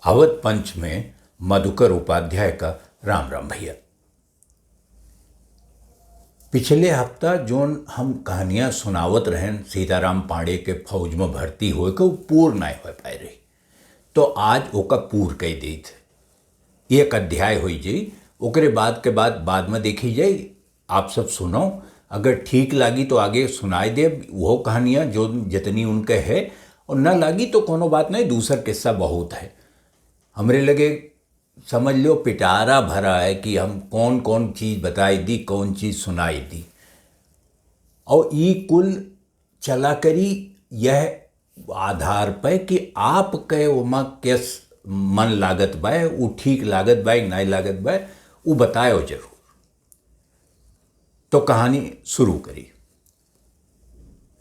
अवध पंच में मधुकर उपाध्याय का राम राम भैया। पिछले हफ्ता जोन हम कहानियाँ सुनावत रहें सीताराम पांडे के फौज में भर्ती होए के पूर्ण नहीं हो पाए रही, तो आज ओका पूर्ण कही दी थे। एक अध्याय हो जाई, ओकरे बाद में देखी जाई। आप सब सुनो, अगर ठीक लगी तो आगे सुनाई दे वो कहानियाँ जो जितनी उनके है, और न लगी तो कोनो बात नहीं, दूसरा किस्सा बहुत है। हमरे लगे समझ लो पिटारा भरा है कि हम कौन कौन चीज़ बताई दी, कौन चीज़ सुनाई दी, और ये कुल चला करी यह आधार पे कि आप के उमा किस मन लागत बा, वो ठीक लागत बा नहीं लागत बा, वो बतायो जरूर। तो कहानी शुरू करी।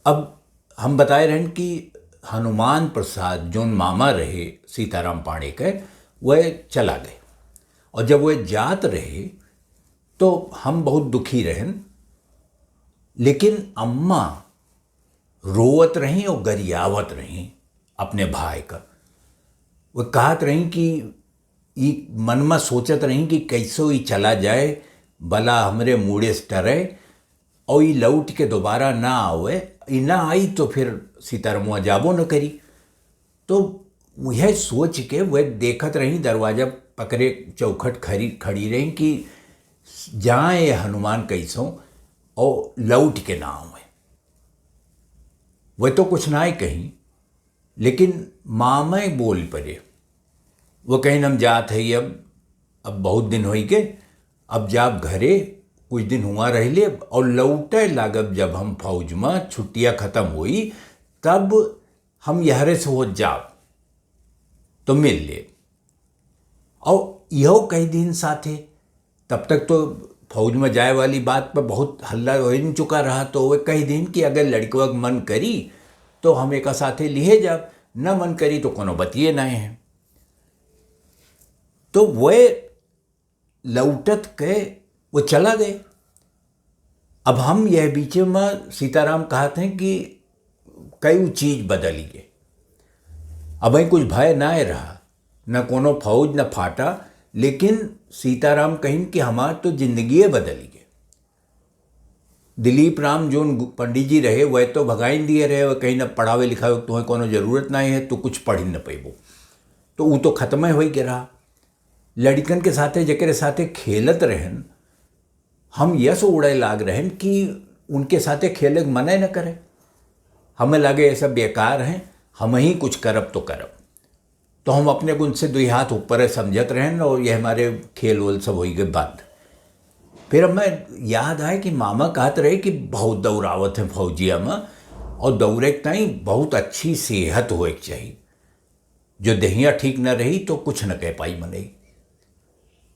अब हम बताए रहें कि हनुमान प्रसाद जोन मामा रहे सीताराम पांडे के, वह चला गए, और जब वह जात रहे तो हम बहुत दुखी रहें। लेकिन अम्मा रोवत रही और गरियावत रही अपने भाई का। वह कहत रही कि ये मन में सोचत रही कि कैसे ही चला जाए, भला हमरे मुड़े से टरे और ये लौट के दोबारा ना आवे, ये ना आई तो फिर सीतारामुआ जाबो न करी। तो यह सोच के वह देखत रही, दरवाजा पकड़े चौखट खड़ी रही कि जाए हनुमान कैसों और लौट के ना आवे। वह तो कुछ ना ही कहीं, लेकिन मामा बोल पड़े। वो कहीं हम जात है, अब बहुत दिन हो गए, अब जाब घरे कुछ दिन हुआ रह ले और लौटे लागब। जब हम फौज में छुट्टियाँ ख़त्म हुई तब हम यहरे से हो जाब तो मिल ले। और यहो कई दिन साथे, तब तक तो फौज में जाए वाली बात पर बहुत हल्ला हो चुका रहा। तो वह कई दिन कि अगर लड़कवा मन करी तो हम एक साथे लिए जाब, न मन करी तो कोनो बतिए नहीं है। तो वह लौटत के वो चला गए। अब हम यह बीच में सीताराम कहते हैं कि कई चीज़ बदली गए। अब कुछ भय ना रहा, न कोनो फौज न फाटा, लेकिन सीताराम कहीं कि हमार तो जिंदगी बदली गए। दिलीप राम जो पंडित जी रहे वह तो भगाइन दिए रहे, वह कहीं न पढ़ावे लिखावे तुम्हें कोनो जरूरत नहीं है, तो कुछ पढ़ न पेबो, तो वो तो खत्म हो गया रहा। लड़कन के साथे जकरे साथे खेलत रहन, हम यस उड़े लाग रहन कि उनके साथे खेले मना न करे। हमें लगे ये सब बेकार हैं, हम ही कुछ करब तो करब। तो हम अपने गुण से दुई हाथ ऊपर समझत रहें, और ये हमारे खेल वोल सब हो गए बंद। फिर हमें याद आए कि मामा कहते रहे कि बहुत दौड़ावत है फौजिया में, और दौड़े के नहीं बहुत अच्छी सेहत हो चाहिए। जो देहिया ठीक न रही तो कुछ न कह पाई मने।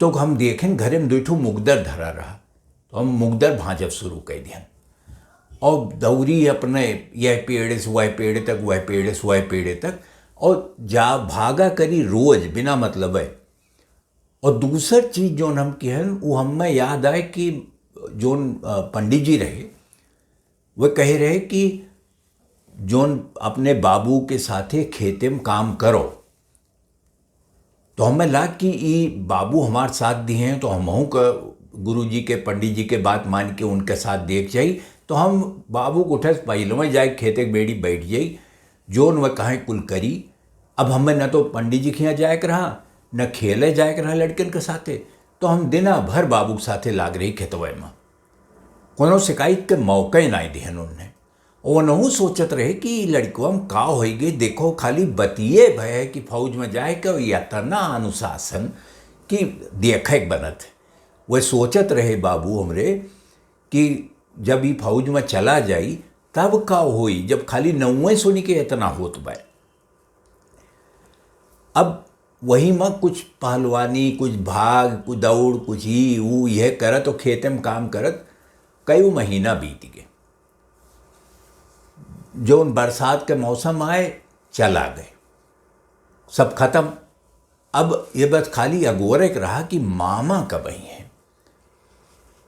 तो हम देखें घरे में दुठू मुगदर धरा रहा, तो हम मुगदर भाजब शुरू कर दिया, और दौड़ी अपने यह पेड़ से वह पेड़ तक, वह पेड़ से वह पेड़ तक, और जा भागा करी रोज बिना मतलब है। और दूसर चीज़ जो हम कहन वो हमें याद आए कि जोन पंडित जी रहे वह कह रहे कि जोन अपने बाबू के साथे खेते में काम करो। तो हमें लगा कि ये बाबू हमारे साथ दिए हैं, तो हम का गुरु जी के पंडित जी के बात मान के उनके साथ देख जाई। तो हम बाबू को उठे पहले में जाए खेते बेड़ी बैठ जाई, जोन वह कहें कुल करी। अब हमें न तो पंडित जी के यहाँ जाए के रहा, न खेले जाए के रहा लड़कन के साथे। तो हम दिना भर बाबू के साथे लाग रही खेतवे में, कोनो शिकायत के मौका ही नहीं दिहन उन्हें। वो नहू सोचत रहे कि लड़कवा में का हो गई, देखो खाली बतिए भय कि फौज में जाए के यातना अनुशासन कि देखे बनत है। वह सोचत रहे बाबू हमरे कि जब ये फौज में चला जाई तब का होई, जब खाली नौवें सुनी के इतना होत बा। अब वही में कुछ पहलवानी, कुछ भाग, कुछ दौड़, कुछ ही वो यह करत और खेते में काम करत कई महीना बीत गए। जो बरसात के मौसम आए चला गए, सब खत्म। अब ये बस खाली अगोरे रहा कि मामा कब आई हैं।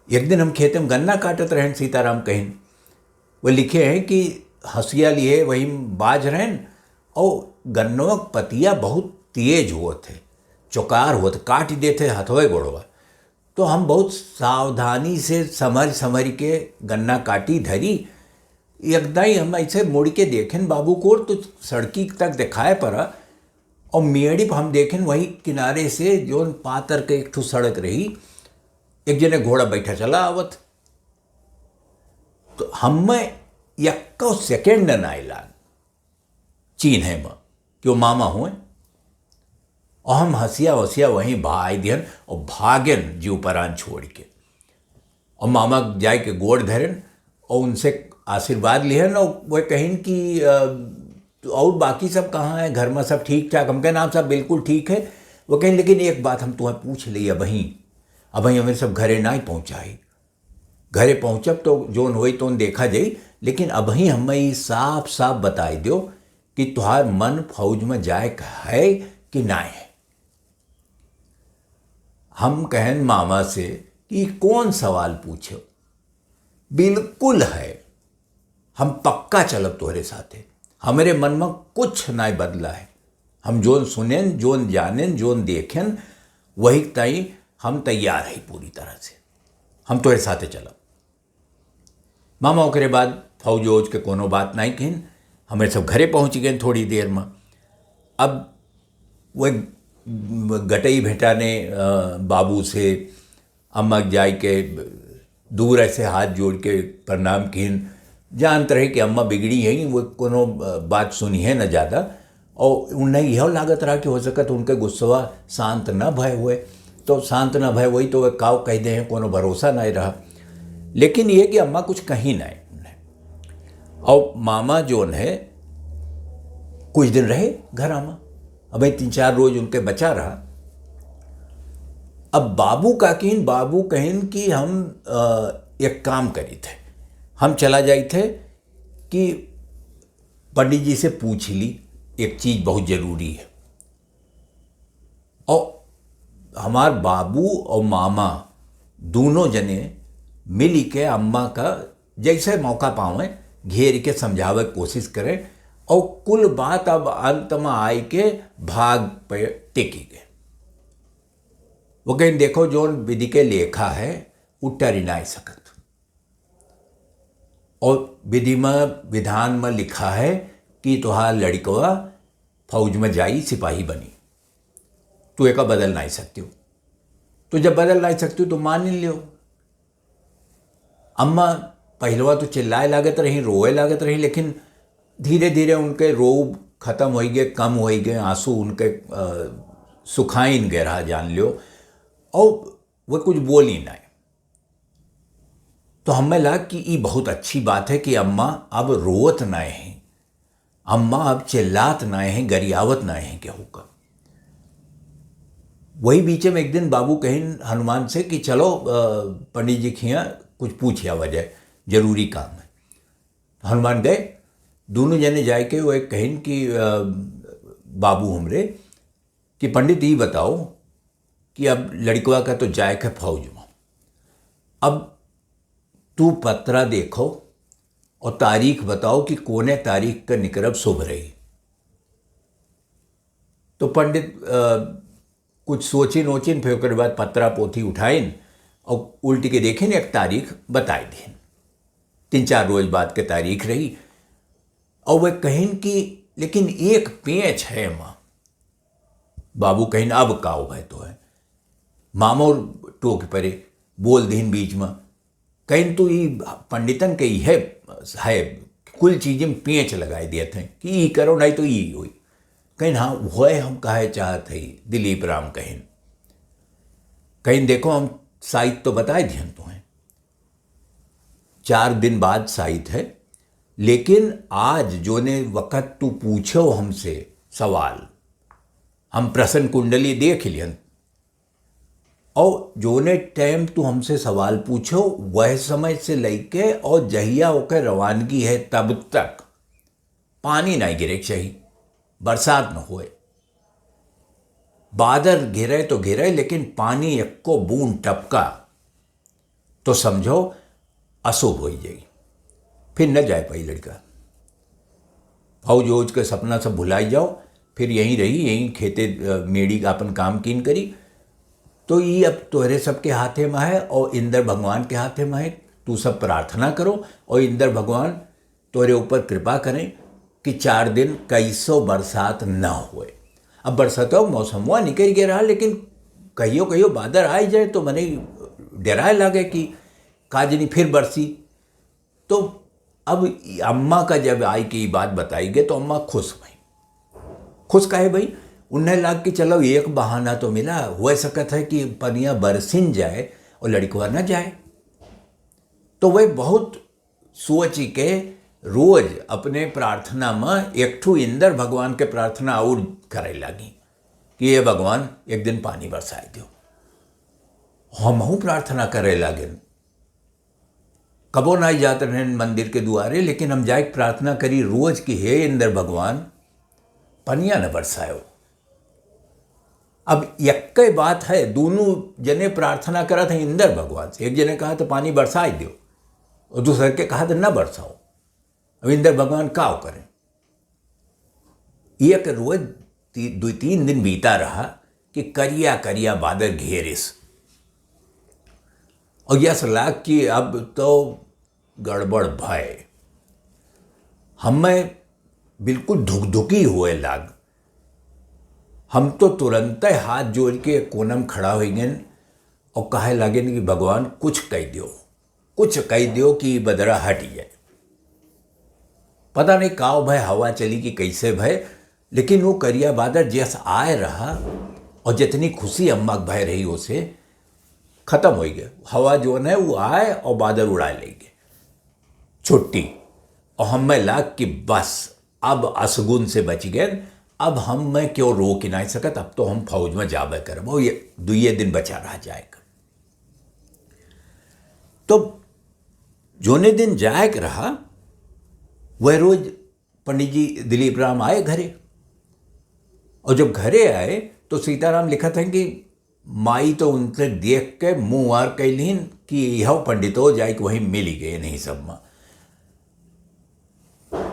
एक दिन हम खेते में गन्ना काटत रहें, सीताराम कहीं वो लिखे हैं कि हंसिया लिए वही बाज रहें, और गन्नों पतिया बहुत तेज होत है, चौकार होत, काट देते हथवे गोड़वा। तो हम बहुत सावधानी से समझ के गन्ना काटी धरी। एकदम ही हम ऐसे मुड़ के देखें बाबू को तो सड़की तक दिखाए पड़ा, और मेड़ी पर हम देखें वही किनारे से जो पातर के एक ठो सड़क रही, एक जने घोड़ा बैठा चला आवत। तो हमें यक्को सेकेंड न आइला चिन्हे में कि वो मामा हुए, और हम हंसिया वसिया वहीं भाई दिहन और भागन जीव परान छोड़ के, और मामा जाए के गोड़ धरन और उनसे आशीर्वाद लिहन, और वह कहें कि और बाकी सब कहाँ है, घर में सब ठीक ठाक। हम कहें आप सब बिल्कुल ठीक है। वो कहें लेकिन एक बात हम तुम्हें पूछ ली, अब वहीं हमें सब घरे ना ही पहुँचाई, घरे पहुँचब तो जोन होई तो देखा जाई, लेकिन अब ही हमें साफ साफ बताई दो कि तुहार मन फौज में जाए का है कि ना है। हम कहें मामा से कि कौन सवाल पूछो, बिल्कुल है, हम पक्का चलब तोहरे साथे, हमारे मन में कुछ ना बदला है। हम जोन सुनें, जोन जानें, जोन देखें, वही ताई हम तैयार है पूरी तरह से, हम तोहरे साथे चलब। मामा ओकरे बाद फौज वौज के कोनो बात नहीं कहिन, हमें सब घरे पहुँच गए थोड़ी देर में। अब वह गटई भेटा ने बाबू से अम्मा जाय के दूर ऐसे हाथ जोड़ के प्रणाम किन, जानते रहे कि अम्मा बिगड़ी है, वो कोनो बात सुनी है न ज़्यादा, और उन्हें यह लागत रहा कि हो सकत उनके गुस्सा शांत न भय हुए, तो शांत न भय वही तो वह काव कह दे हैं, कोनो भरोसा नहीं रहा। लेकिन ये कि अम्मा कुछ कहीं नहीं, और मामा जोन है कुछ दिन रहे घर आमा, अब 3-4 रोज उनके बचा रहा। अब बाबू कहें कि हम एक काम करी थे, हम चला जाई थे कि पंडित जी से पूछ ली, एक चीज़ बहुत ज़रूरी है। और हमार बाबू और मामा दोनों जने मिल के अम्मा का जैसे मौका पावें घेर के समझावे की कोशिश करें, और कुल बात अब अंत में आए के भाग पे टिकी गए। वो कहीं देखो जो विधि के लेखा है उतर ही नहीं सकत, और विधि में विधान में लिखा है कि तुहार लड़कवा फौज में जाई सिपाही बनी, तू एक बदल नहीं सकती हो। तो जब बदल नहीं सकती हो तो मान ही लियो। अम्मा पहलवा तो चिल्लाए लागत रही, रोए लागत रही, लेकिन धीरे धीरे उनके रोब खत्म हो गए, कम हो गए, आंसू उनके सुखाइन गए रहा जान लियो, और वह कुछ बोली नहीं। तो हमें लगा कि ये बहुत अच्छी बात है कि अम्मा अब रोवत नहीं है, अम्मा अब चिल्लात नहीं है, गरियावत नहीं है केहू का। वही बीच में एक दिन बाबू कहें हनुमान से कि चलो पंडित जी खिया कुछ पूछिया वजह, जरूरी काम है। हनुमान गए, दोनों जने जाए के वो एक कहें कि बाबू हमरे कि पंडित ये बताओ कि अब लड़कवा का तो जाए के फौज में, अब तू पत्रा देखो और तारीख बताओ कि कोने तारीख का निकरब शुभ रही। तो पंडित कुछ सोचिन ओचिन, फिर उसके बाद पत्रा पोथी उठाइन और उल्टी के देखें एक तारीख बताई दी। 3-4 रोज बाद के तारीख रही, और वह कहें कि लेकिन एक पेच है माँ। बाबू कहें अब काव है तो है, मामो टोक परे बोल दीन बीच में, कहीं तो ये पंडितन के ही है कुल चीज़ें पेच लगाए दिए थे कि ये करो नहीं तो ये हुई। कहीं हाँ वह हम कहे चाहते ही दिलीप राम कहीं देखो हम साहित्य तो बताए दिए तुम्हें, 4 दिन बाद साहित्य है, लेकिन आज जो ने वक़्त तू पूछो हमसे सवाल, हम प्रश्न कुंडली देख लियन, और जो ने टाइम तू हमसे सवाल पूछो वह समय से लेके और जहिया होकर रवानगी है तब तक पानी नहीं गिरे चाहिए, बरसात न होए, बादल गिरे तो गिरे लेकिन पानी एको बूंद टपका तो समझो अशुभ हो जाए, फिर न जाए पाई लड़का। फौज वौज के सपना सब भुलाई जाओ, फिर यहीं रही, यहीं खेते मेड़ी का अपन काम कीन करी। तो ये अब तोहरे सबके हाथे में है और इंद्र भगवान के हाथे में है। तू सब प्रार्थना करो और इंद्र भगवान तोरे ऊपर कृपा करें कि 4 दिन कैसो बरसात न हुए। अब बरसातों मौसम हुआ निकल गया रहा, लेकिन कहियो कहियो बादल आ जाए तो मने डराए लगे कि काजनी फिर बरसी। तो अब अम्मा का जब आई की ये बात बताई गई तो अम्मा खुश भई। खुश काहे भाई? उन्हें लग कि चलो एक बहाना तो मिला, हो सकत है कि पनिया बरसिन जाए और लड़कवा न जाए। तो वह बहुत सोची के रोज अपने प्रार्थना में एक ठू इंद्र भगवान के प्रार्थना और करे लगी कि ये भगवान एक दिन पानी बरसाए दो। हमहू प्रार्थना करे लगे, कबो ना जाते रहे मंदिर के दुआरे, लेकिन हम जाए प्रार्थना करी रोज कि हे इंद्र भगवान पनिया न बरसायो। अब एक बात है, दोनों जने प्रार्थना करा था इंद्र भगवान से। एक जने कहा तो पानी बरसाए दो और दूसरे के कहा तो न बरसाओ। अब इंद्र भगवान का करें? एक रोज 2-3 दिन बीता रहा कि करिया करिया बादल घेरिस और यस लाग कि अब तो गड़बड़ भय। हमें बिल्कुल धुकधुकी हुए लाग। हम तो तुरंत हाथ जोड़ के कोनम खड़ा हो गए और कहे लगे कि भगवान कुछ कह दो, कुछ कह दो कि बदरा हट जाए। पता नहीं काव भय, हवा चली कि कैसे भय, लेकिन वो करिया बादल जैसा आए रहा और जितनी खुशी अम्मा भय रही उसे खत्म हो गया। हवा जो है वो आए और बादल उड़ा लेंगे, छुट्टी। और हमें लाग कि बस अब असगुन से बच गए। अब हम मैं क्यों रोक ही नहीं सकत, अब तो हम फौज में जाबे करब और ये 2 दिन बचा रह जाएगा। तो जोने दिन जाएक रहा वह रोज पंडित जी दिलीप राम आए घरे। और जब घरे आए तो सीताराम लिखा था कि माई तो उनसे देख के मुँह वार कैलीन कि यह पंडित हो जाए कि वहीं मिल ही गए नहीं सब में।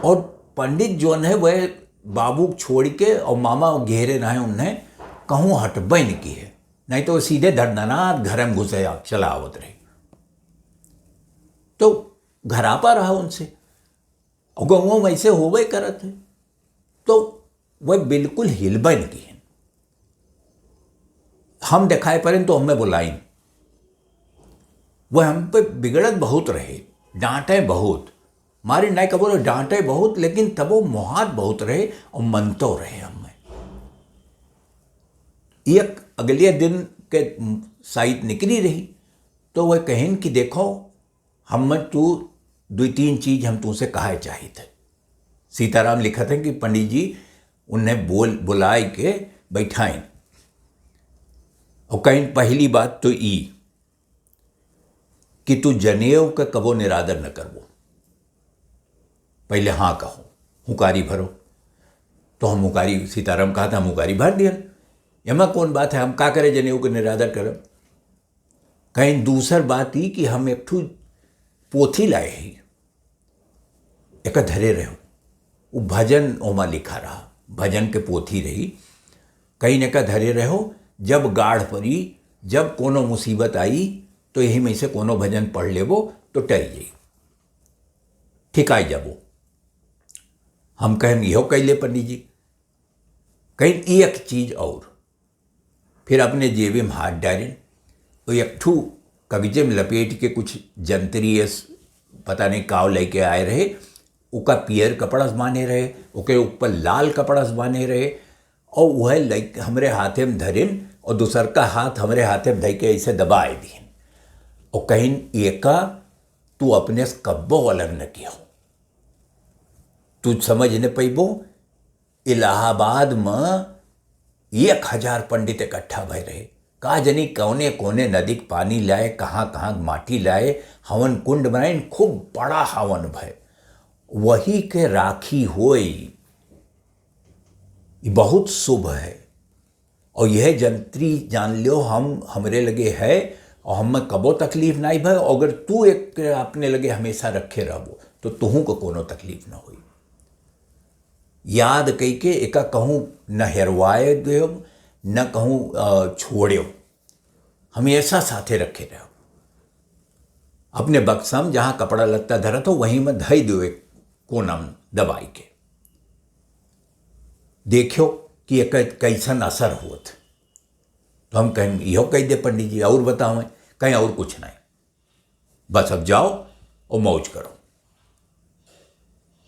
और पंडित जो है वह बाबू छोड़ के और मामा घेरे ना है, उन्हें कहूँ हटबन की है, नहीं तो सीधे धड़धनात घर में घुसे चला आवत रहे। तो घरापा रहा उनसे और गौं वैसे होवे करत है। तो वह बिल्कुल हिलबन की है। हम दिखाए पड़े तो हमें बुलाइन। वह हम पे बिगड़त बहुत रहे, डांटे बहुत, मारे नहीं कबो डांटे बहुत, लेकिन तब वो मुहात बहुत रहे और मनतो रहे हमें। एक अगले दिन के साइट निकली रही तो वह कहें कि देखो हम तू 2-3 चीज हम तुमसे कहा चाहिए थे। सीताराम लिखा था कि पंडित जी उन्हें बुलाए के बैठाएं और कहीं पहली बात तो ई कि तू जनेऊ का कबो निरादर न करवो। पहले हाँ कहो, हुकारी भरो। तो हम हुकारी, सीताराम कहा था हम हुकारी भर दिया, यमा कौन बात है, हम का करे जनेऊ को निरादर करब। कहीं दूसर बात ही कि हम एक ठू पोथी लाए ही, एक धरे रहो, वो भजन ओमा लिखा रहा, भजन के पोथी रही। कहीं न का धरे रहो, जब गाढ़ पड़ी, जब कोनो मुसीबत आई तो यही में से कोनो भजन पढ़ लेवो तो टर जाई, ठिकाई जाबो। हम कहें यहो कह ले पंडित जी। कहीं एक चीज और, फिर अपने जेबे में हाथ डालें तो एक ठू कगजे में लपेट के कुछ जंतरी पता नहीं काव लेके आए रहे। उका पियर कपड़ा बांधे रहे, उके ऊपर लाल कपड़ा बांधे रहे और वह लाइक हमरे हाथे में धरिन और दूसर का हाथ हमरे हाथे में धर के ऐसे दबाए दिए और कहीं एका तू अपने से कब्बो अलग न किया, तू समझ न पैबो। इलाहाबाद में 1000 पंडित इकट्ठा भय रहे, का जनी कौने कोने नदी के पानी लाए, कहाँ कहाँ माटी लाए, हवन कुंड बनाए, खूब बड़ा हवन भय, वही के राखी होई। बहुत शुभ है और यह जंत्री जान लो हम हमरे लगे है और हमें कबो तकलीफ नहीं भय। अगर तू एक अपने लगे हमेशा रखे रहो तो तुहू को कोनो तकलीफ ना हुई। याद कई के एका कहूँ न हेरवाए दो न कहूँ छोड़ो, हमेशा साथे रखे रहो। अपने बक्सम जहाँ कपड़ा लत्ता धरा तो वहीं में धई दो एक कोनम दबाई के, देखो कि एक कैसन असर होत। तो हम कहें यो कह दे पंडित जी और बताओ, कहीं और कुछ नहीं, बस अब जाओ और मौज करो।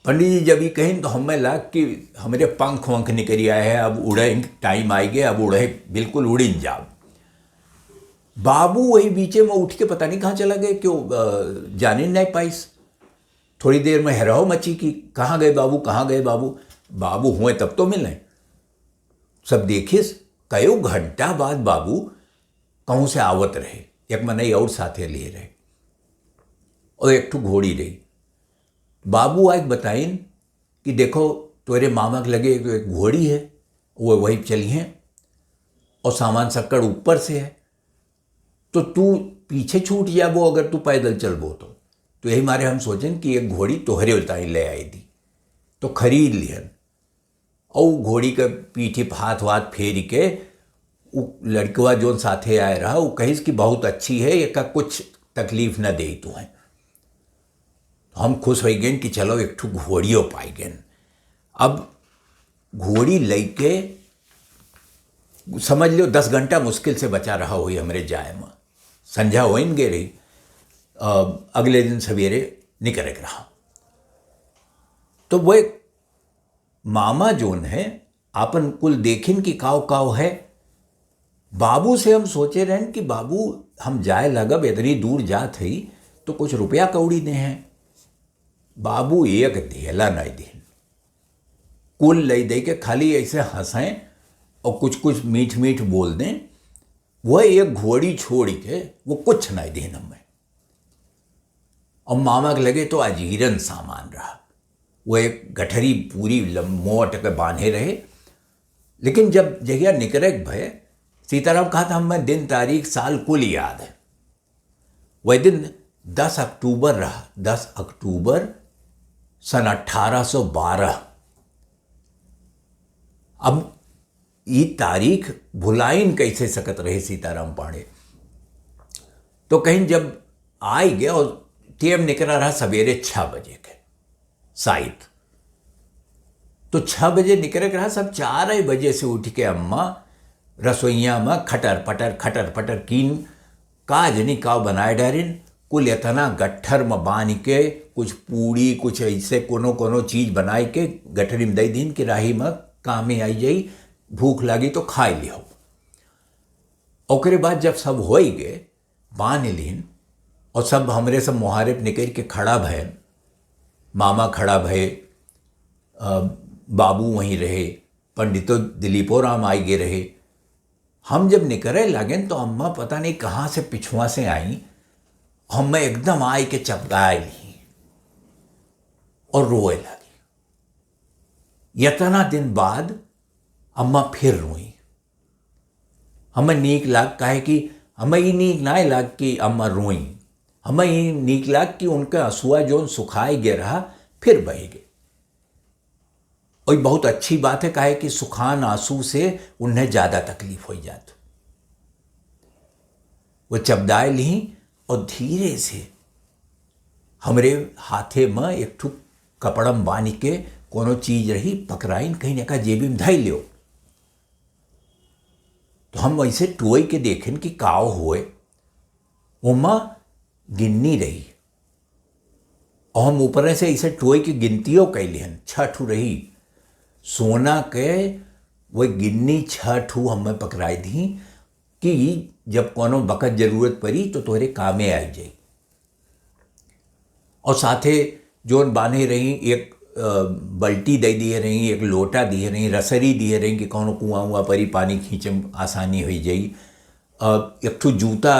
पंडित जी जब ये कहें तो हमें लग कि हमारे पंख वंख निकल आए हैं, अब उड़े टाइम आई गए, अब उड़े बिल्कुल उड़ीन जाओ। बाबू वही बीचे में उठ के पता नहीं कहाँ चला गए, क्यों जाने नहीं पाइस। थोड़ी देर में हैराओ मची कि कहाँ गए बाबू, कहाँ गए बाबू। बाबू हुए तब तो मिले, सब देखिस कई घंटा बाद बाबू कहूँ से आवत रहे, एक मनई और साथे लिए रहे और एक ठू घोड़ी रही। बाबू आज बताइन कि देखो तेरे मामा के लगे एक घोड़ी है, वो वही चली हैं और सामान सक्कड़ ऊपर से है, तो तू पीछे छूट जाबो अगर तू पैदल चलबो तो यही मारे हम सोचें कि एक घोड़ी तोहरे उताई ले आई दी, तो खरीद लिहन। और घोड़ी के पीठे हाथ वाथ फेर के वो लड़कवा जो साथे आए रहा वो कहिस कि बहुत अच्छी है, एक कुछ तकलीफ न दे तू है। हम खुश हो गए कि चलो एक ठू घोड़ियों पाई गए। अब घोड़ी लेके समझ लो 10 घंटा मुश्किल से बचा रहा हुई हमारे जाए में, संध्या हो गे रही। अगले दिन सवेरे निकल रहा, तो वो एक मामा जोन है आपन कुल देखिन कि काव काव है। बाबू से हम सोचे रहें कि बाबू हम जाए लगब इतनी दूर जात ही तो कुछ रुपया कौड़ी दे हैं। बाबू एक धेला नहीं दें, कुल ले दे के खाली ऐसे हंसें और कुछ कुछ मीठ मीठ बोल दें। वह एक घोड़ी छोड़ के वो कुछ नहीं दें हमें। और मामा के लगे तो अजीरन सामान रहा, वो एक गठरी पूरी मोट के बांधे रहे। लेकिन जब जगह निकले भय सीताराम कहा था हमें दिन तारीख साल कुल याद है। वह दिन 10 अक्टूबर रहा, 10 अक्टूबर सन 1812। अब ये तारीख भुलाइन कैसे सकत रहे सीताराम पांडे। तो कहीं जब आई गया और टेम निकला रहा सवेरे 6 बजे के शायद, तो 6 बजे निकल रहा। सब 4 बजे से उठ के अम्मा रसोइया में खटर पटर कीन काज नहीं काव बनाए डारिन। कुल इतना गट्ठर में बांध के कुछ पूड़ी कुछ ऐसे कोनो चीज बनाए के गठरी में दे दीन कि राही में कामे आई जाई, भूख लगी तो खाई लियो। ओकरे बाद जब सब हो गए बांध लीन और सब हमरे सब मुहारिब निकल के खड़ा भय, मामा खड़ा भय, बाबू वहीं रहे, पंडितो दिलीपो राम आई गए रहे। हम जब निकले लगें तो अम्मा पता नहीं कहाँ से पिछुआ से आई, हमें एकदम आई के चपकाए ली और रोए लगी। इतना दिन बाद अम्मा फिर रोई। हमें नीक लाग काहे कि हमें ये नीक ना लाग कि अम्मा रोई, हमें ये नीक लाग कि उनका हंसुआ जो सुखाए गया रहा फिर बह गए। और बहुत अच्छी बात है काहे कि सुखान आंसू से उन्हें ज़्यादा तकलीफ हो जाती। वो चबदाए ली और धीरे से हमरे हाथे में एक ठुक कपड़म बांध के कोनो चीज रही पकड़ाइन कहीं का जेबी में धई लियो। तो हम वैसे टोई के देखें कि काव होए, उमा गिन्नी रही और हम ऊपर से ऐसे टोई की गिनतियों कैलिहन 6 ठू रही सोना के। वो गिन्नी 6 ठू हमें पकड़ाई दी कि जब कोनो बकत जरूरत पड़ी तो तोहरे कामे आई जाई। और साथे जोन बांधे रही एक बल्टी दे दिए रही, एक लोटा दिए रही, रसरी दिए रही कि कोनो कुआं हुआ परी पानी खींचे आसानी हो जाई। एक ठू जूता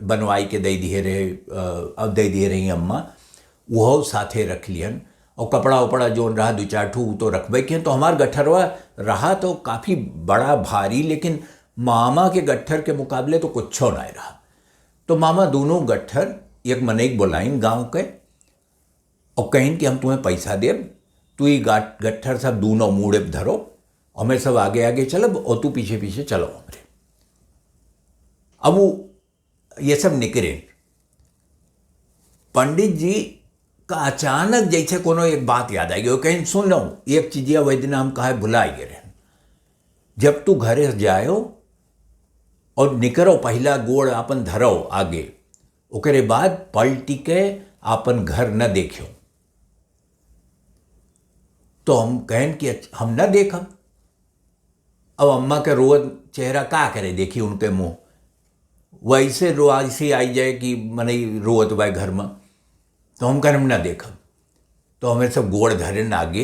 बनवाई के दे दिए रहे, अब दे दिए रही अम्मा, वो साथे रख लियन। और कपड़ा उपड़ा जोन रहा 2-4 ठू तो रखबे के। तो हमार गट्ठरवा रहा तो काफ़ी बड़ा भारी, लेकिन मामा के गट्ठर के मुकाबले तो कुछ नहीं रहा। तो मामा दोनों गट्ठर एक मनेक बुलाइन गांव के और कहें कि हम तुम्हें पैसा देब तू ही गट्ठर सब दूनो मूड़े धरो, हमें सब आगे आगे चलब और तू पीछे पीछे चलो हमरे। अब वो ये सब निकले। पंडित जी का अचानक जैसे कोनो एक बात याद आई गई, कहीं सुन लो एक चीजिया वही हम कहा भुलाई गए। जब तू घरे जायो और निकरो पहला गोड़ अपन धरो आगे, ओकरे बाद पलटी के अपन घर न देखो। तो हम कहें कि हम न देखम। अब अम्मा के रोज चेहरा का करे देखी उनके मुंह, वैसे ऐसे आई जाए कि मने रोत बाय घर में। तो हम कहें हम न देखम। तो हमें सब गोड़ धरे आगे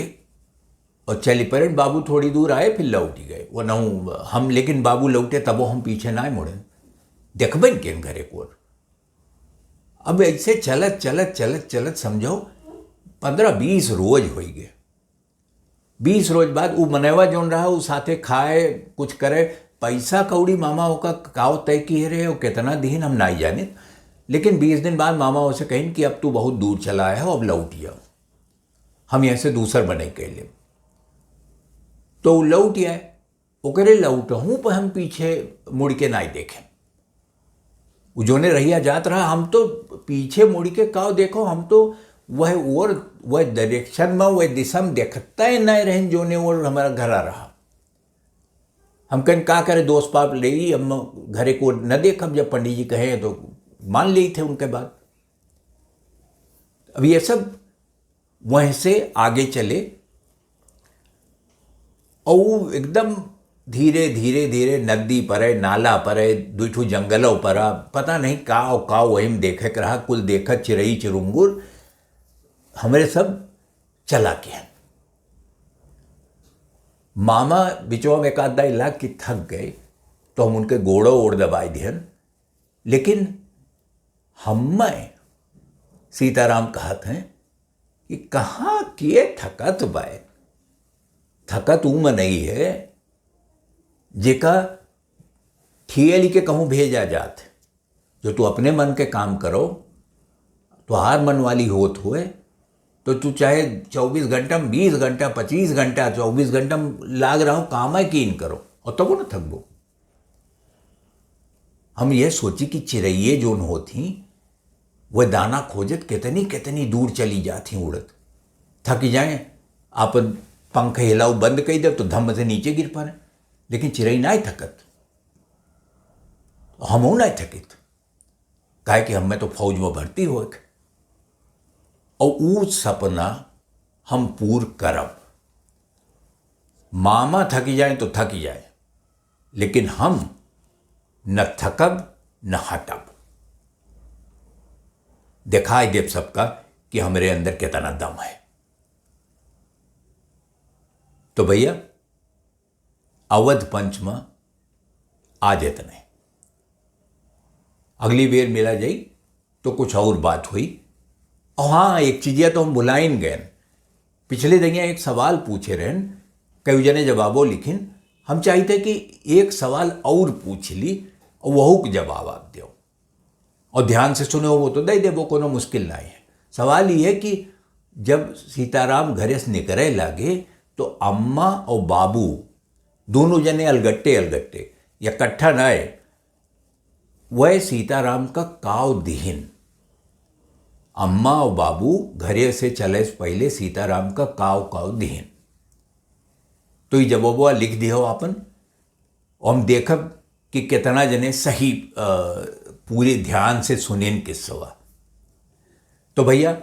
और चली पड़े। बाबू थोड़ी दूर आए फिर लौट ही गए। वो न हम, लेकिन बाबू लौटे तबो हम पीछे ना मुड़े, देखबन के घरे को। अब ऐसे चलत चलत चलत चलत समझो 15-20 रोज हो गए। 20 रोज बाद वो मनेवा जोन रहा वो साथे खाए कुछ करे, पैसा कौड़ी मामा का काव तय किए रहे और कितना दिन हम नहीं जाने। लेकिन 20 दिन बाद मामा उसे कहें कि अब तू बहुत दूर चला है, अब लौट जाओ, हम यहाँ से दूसर बने के लिए। तो लौट आए, ओकरे लौटहूँ पर हम पीछे मुड़ के नहीं देखें। जोने रहिया जात रहा, हम तो पीछे मुड़ के काव देखो, हम तो वह डायरेक्शन में वह दिशा में देखता ही नहीं रहे जोने और हमारा घर आ रहा। हम कहीं का करे दोस्त पाप ले ही हम घरे को न देखब, जब पंडित जी कहे तो मान ली थे उनके बाद। अब ये सब वहीं से आगे चले और एकदम धीरे धीरे धीरे नदी परे, नाला परे, दुठू जंगलों परा, पता नहीं काव वही में देखे रहा। कुल देखा चिड़ई चिरुंगुर हमारे सब चला के। मामा बिचवा में एक आधा इलाक की थक गए तो हम उनके गोड़ों ओढ़ दबाई दियन। लेकिन हमें सीताराम कहते हैं कि कहाँ किए थकत बाय, थकत उम नहीं है जेका ठियली के कहूँ भेजा जात। जो तू अपने मन के काम करो तो हार मन वाली होत हुए तो तू चाहे 24 घंटा 20 घंटा 25 घंटा 24 घंटा लाग रहा हो काम है कीन करो और तब न थकबो। हम ये सोची कि चिड़ैये जोन होती वह दाना खोजत कितनी कितनी दूर चली जाती उड़त, थक जाए आप पंख हिलाओ बंद कर दे तो धम्म से नीचे गिर पड़े। लेकिन चिड़ई ना थकत, हम ना थकित, काहे कि हमें तो फौज में भर्ती हो और वो सपना हम पूर करब। मामा थकी जाए तो थकी जाए, लेकिन हम न थकब न हटब। दिखाई देव सबका कि हमारे अंदर कितना दम है। तो भैया अवध पंच में आज इतने, अगली बेर मिला जाई तो कुछ और बात हुई। और हाँ, एक चीज़िया तो हम बुलाइन गए। पिछले दिनिया एक सवाल पूछे रहन, कई जने जवाबों लिखिन। हम चाहते कि एक सवाल और पूछ ली और वहू के जवाब आप दो और ध्यान से सुनो, वो तो दे दे, वो कोनो मुश्किल नहीं है। सवाल ये है कि जब सीताराम घरे से निकले लागे तो अम्मा और बाबू दोनों जने अलगट्टे अलगट्टे या कट्ठा न आए, वह सीताराम का काव दिहिन। अम्मा और बाबू घरे से चले से पहले सीताराम का काव दिहिन। तो ये जवाबवा लिख दियो अपन, और हम देखब कि कितना जने सही पूरे ध्यान से सुनेन किस्सा। तो भैया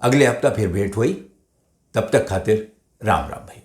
अगले हफ्ता फिर भेंट हुई, तब तक खातिर राम राम भाई।